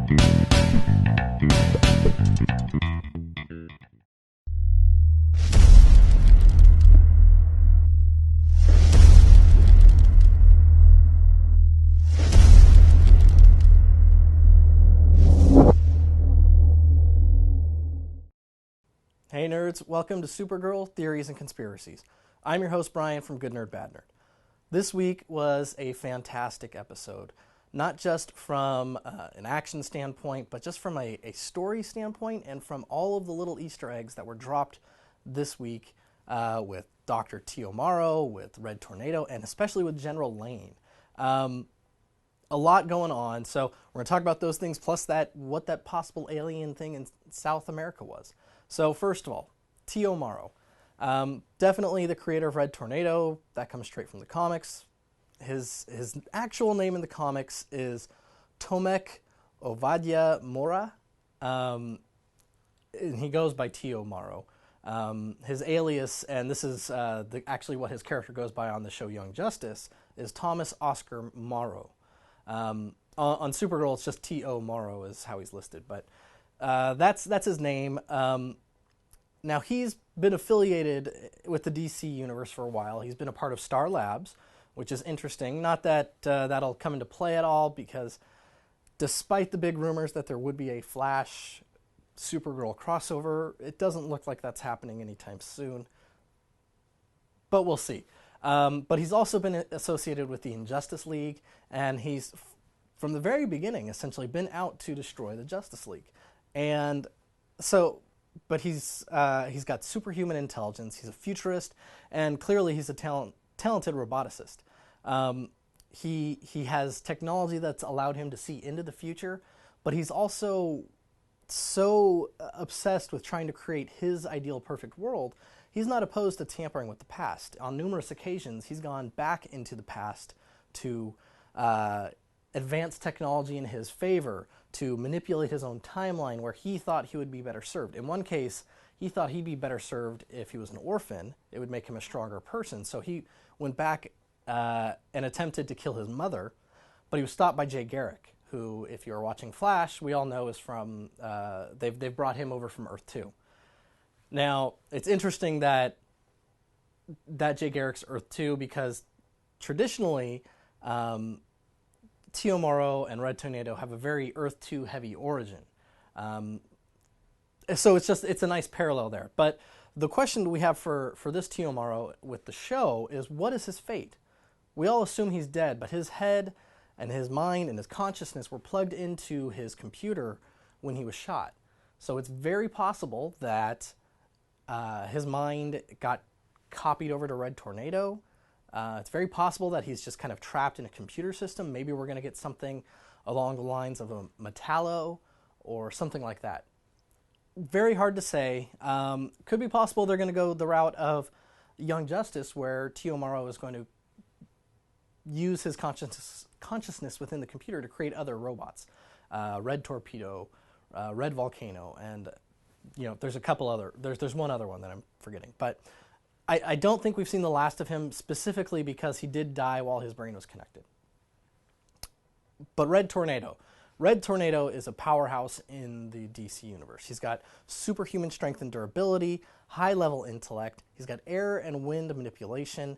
Hey nerds, welcome to Supergirl, Theories and Conspiracies. I'm your host Brian from Good Nerd Bad Nerd. This week was a fantastic episode, not just from an action standpoint, but just from a story standpoint and from all of the little Easter eggs that were dropped this week with Dr. T.O. Morrow, with Red Tornado, and especially with General Lane. A lot going on, so we're going to talk about those things, plus what that possible alien thing in South America was. So first of all, T.O. Morrow. Definitely the creator of Red Tornado. That comes straight from the comics. His actual name in the comics is Tomek Ovadia Mora. And he goes by T.O. Morrow. His alias, and this is actually what his character goes by on the show Young Justice, is Thomas Oscar Morrow. On Supergirl, it's just T.O. Morrow is how he's listed, but that's his name. Now, he's been affiliated with the DC universe for a while. He's been a part of Star Labs, which is interesting. Not that that'll come into play at all, because despite the big rumors that there would be a Flash Supergirl crossover, it doesn't look like that's happening anytime soon. But we'll see. But he's also been associated with the Injustice League, and he's, from the very beginning, essentially been out to destroy the Justice League. And so, but he's got superhuman intelligence. He's a futurist, and clearly he's a talented roboticist. He has technology that's allowed him to see into the future, but he's also so obsessed with trying to create his ideal perfect world. He's not opposed to tampering with the past. On numerous occasions, he's gone back into the past to advance technology in his favor, to manipulate his own timeline where he thought he would be better served. In one case, he thought he'd be better served if he was an orphan. It would make him a stronger person. So he went back and attempted to kill his mother, but he was stopped by Jay Garrick, who, if you're watching Flash, we all know is from, they've brought him over from Earth 2. Now, it's interesting that Jay Garrick's Earth 2, because traditionally, T.O. Morrow and Red Tornado have a very Earth 2 heavy origin. So it's a nice parallel there. But the question we have for this T.O. Morrow with the show is, what is his fate? We all assume he's dead, but his head and his mind and his consciousness were plugged into his computer when he was shot. So it's very possible that his mind got copied over to Red Tornado. It's very possible that he's just kind of trapped in a computer system. Maybe we're going to get something along the lines of a Metallo or something like that. Very hard to say. Could be possible they're going to go the route of Young Justice, where T.O. Morrow is going to use his consciousness within the computer to create other robots. Red Torpedo, Red Volcano, and there's a couple other. There's one other one that I'm forgetting, but I don't think we've seen the last of him, specifically because he did die while his brain was connected. But Red Tornado is a powerhouse in the DC universe. He's got superhuman strength and durability, high-level intellect. He's got air and wind manipulation.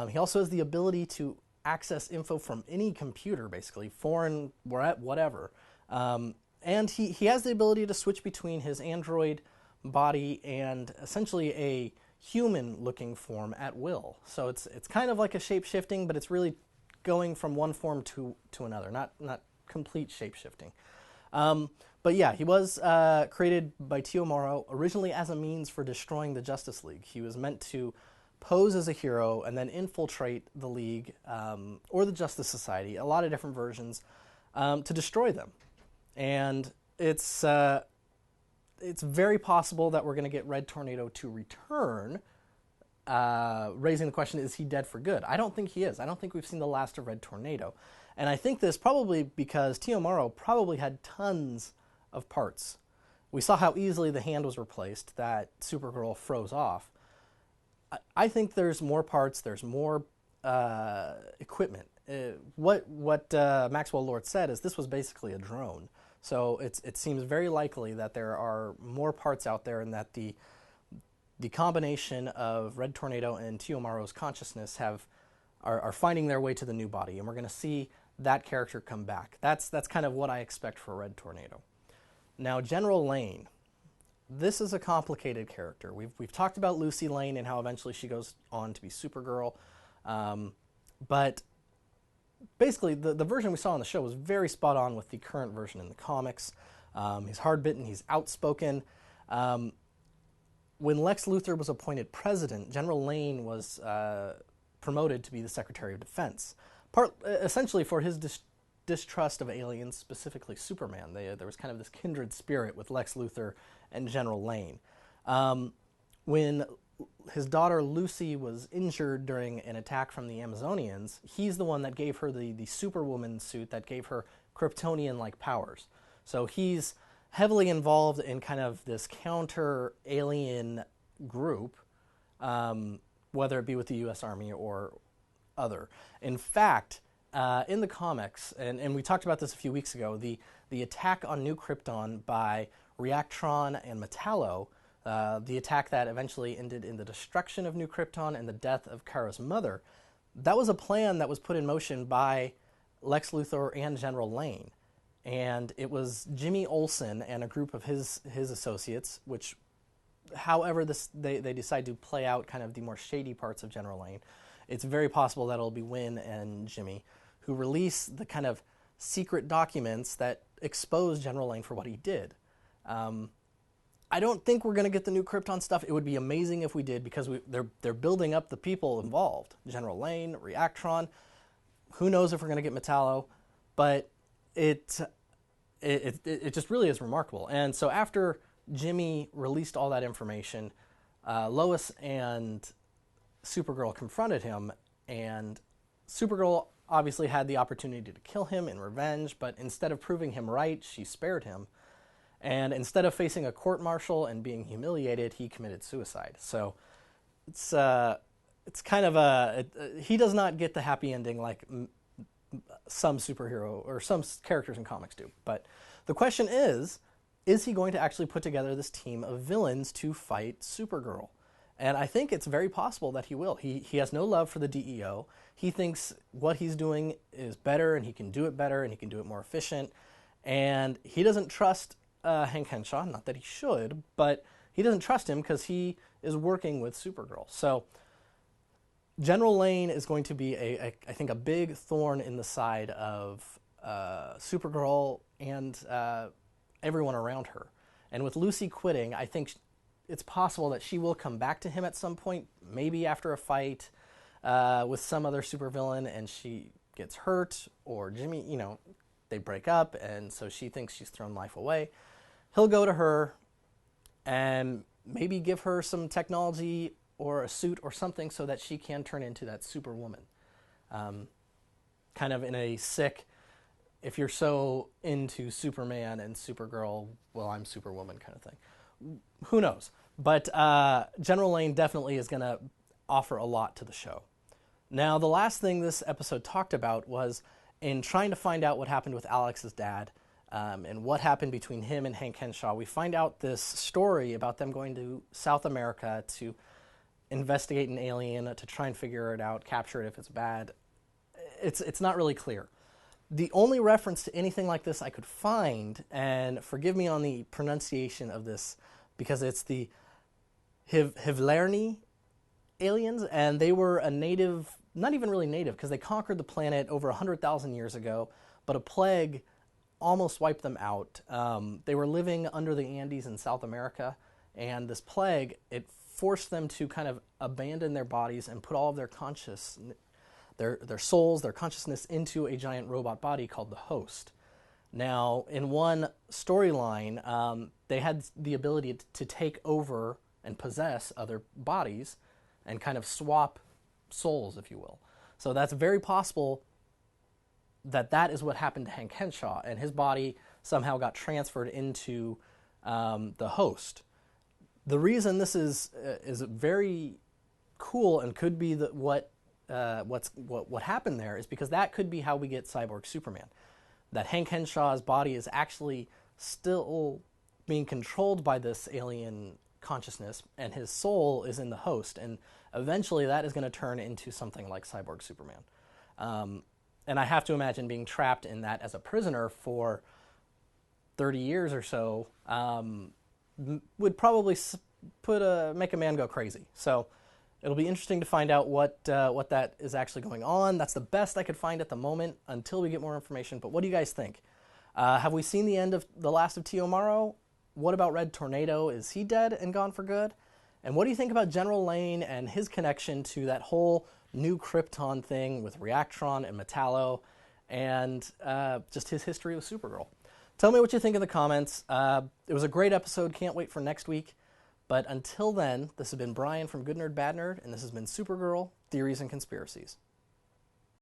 He also has the ability to access info from any computer, basically, foreign, whatever. And he has the ability to switch between his android body and essentially a human-looking form at will. So it's kind of like a shape-shifting, but it's really going from one form to another, not complete shape-shifting. But yeah, he was created by T.O. Morrow originally as a means for destroying the Justice League. He was meant to pose as a hero and then infiltrate the League or the Justice Society, a lot of different versions, to destroy them. And it's very possible that we're going to get Red Tornado to return, raising the question, is he dead for good? I don't think he is. I don't think we've seen the last of Red Tornado. And I think this probably because T.O. Morrow probably had tons of parts. We saw how easily the hand was replaced, that Supergirl froze off. I think there's more parts, there's more equipment. What Maxwell Lord said is this was basically a drone. So it seems very likely that there are more parts out there, and that the combination of Red Tornado and Tio Morrow's consciousness are finding their way to the new body, and we're going to see that character come back. That's kind of what I expect for Red Tornado. Now, General Lane. This is a complicated character. We've talked about Lucy Lane and how eventually she goes on to be Supergirl, but basically the version we saw on the show was very spot on with the current version in the comics. He's hard-bitten, he's outspoken. When Lex Luthor was appointed president, General Lane was promoted to be the Secretary of Defense, essentially for his distrust of aliens, specifically Superman. There was kind of this kindred spirit with Lex Luthor and General Lane. When his daughter Lucy was injured during an attack from the Amazonians, he's the one that gave her the Superwoman suit that gave her Kryptonian-like powers. So he's heavily involved in kind of this counter-alien group, whether it be with the U.S. Army or other. In fact, in the comics, and we talked about this a few weeks ago, the attack on New Krypton by Reactron and Metallo, the attack that eventually ended in the destruction of New Krypton and the death of Kara's mother, that was a plan that was put in motion by Lex Luthor and General Lane. And it was Jimmy Olsen and a group of his associates, which, however they decide to play out kind of the more shady parts of General Lane, it's very possible that it'll be Wynn and Jimmy who release the kind of secret documents that expose General Lane for what he did. I don't think we're going to get the New Krypton stuff. It would be amazing if we did, because they're building up the people involved. General Lane, Reactron. Who knows if we're going to get Metallo, but it just really is remarkable. And so after Jimmy released all that information, Lois and Supergirl confronted him, and Supergirl obviously had the opportunity to kill him in revenge, but instead of proving him right, she spared him. And instead of facing a court-martial and being humiliated, he committed suicide. So it's kind of he does not get the happy ending like some superhero or some characters in comics do. But the question is he going to actually put together this team of villains to fight Supergirl? And I think it's very possible that he will. He has no love for the DEO. He thinks what he's doing is better, and he can do it better, and he can do it more efficient. And he doesn't trust Hank Henshaw, not that he should, but he doesn't trust him because he is working with Supergirl. So General Lane is going to be, I think, a big thorn in the side of Supergirl and everyone around her. And with Lucy quitting, I think it's possible that she will come back to him at some point, maybe after a fight with some other supervillain, and she gets hurt, or Jimmy, they break up, and so she thinks she's thrown life away. He'll go to her and maybe give her some technology or a suit or something so that she can turn into that Superwoman. Kind of in a sick, if you're so into Superman and Supergirl, well, I'm Superwoman kind of thing. Who knows? But General Lane definitely is going to offer a lot to the show. Now, the last thing this episode talked about was in trying to find out what happened with Alex's dad and what happened between him and Hank Henshaw. We find out this story about them going to South America to investigate an alien, to try and figure it out, capture it if it's bad. It's not really clear. The only reference to anything like this I could find, and forgive me on the pronunciation of this, because it's the Hivlerni aliens, and they were a native, not even really native, because they conquered the planet over 100,000 years ago, but a plague almost wiped them out. They were living under the Andes in South America, and this plague, it forced them to kind of abandon their bodies and put all of their their souls, their consciousness into a giant robot body called the Host. Now, in one storyline, they had the ability to take over and possess other bodies and kind of swap souls, if you will. So that's very possible that is what happened to Hank Henshaw, and his body somehow got transferred into the Host. The reason this is very cool and could be what happened there is because that could be how we get Cyborg Superman. that Hank Henshaw's body is actually still being controlled by this alien consciousness, and his soul is in the host, and eventually that is going to turn into something like Cyborg Superman. And I have to imagine being trapped in that as a prisoner for 30 years or so would probably make a man go crazy. So it'll be interesting to find out what that is actually going on. That's the best I could find at the moment until we get more information. But what do you guys think? Have we seen the end of the last of T.O. Morrow? What about Red Tornado? Is he dead and gone for good? And what do you think about General Lane and his connection to that whole new Krypton thing with Reactron and Metallo, and just his history with Supergirl? Tell me what you think in the comments. It was a great episode. Can't wait for next week. But until then, this has been Brian from Good Nerd, Bad Nerd, and this has been Supergirl, Theories and Conspiracies.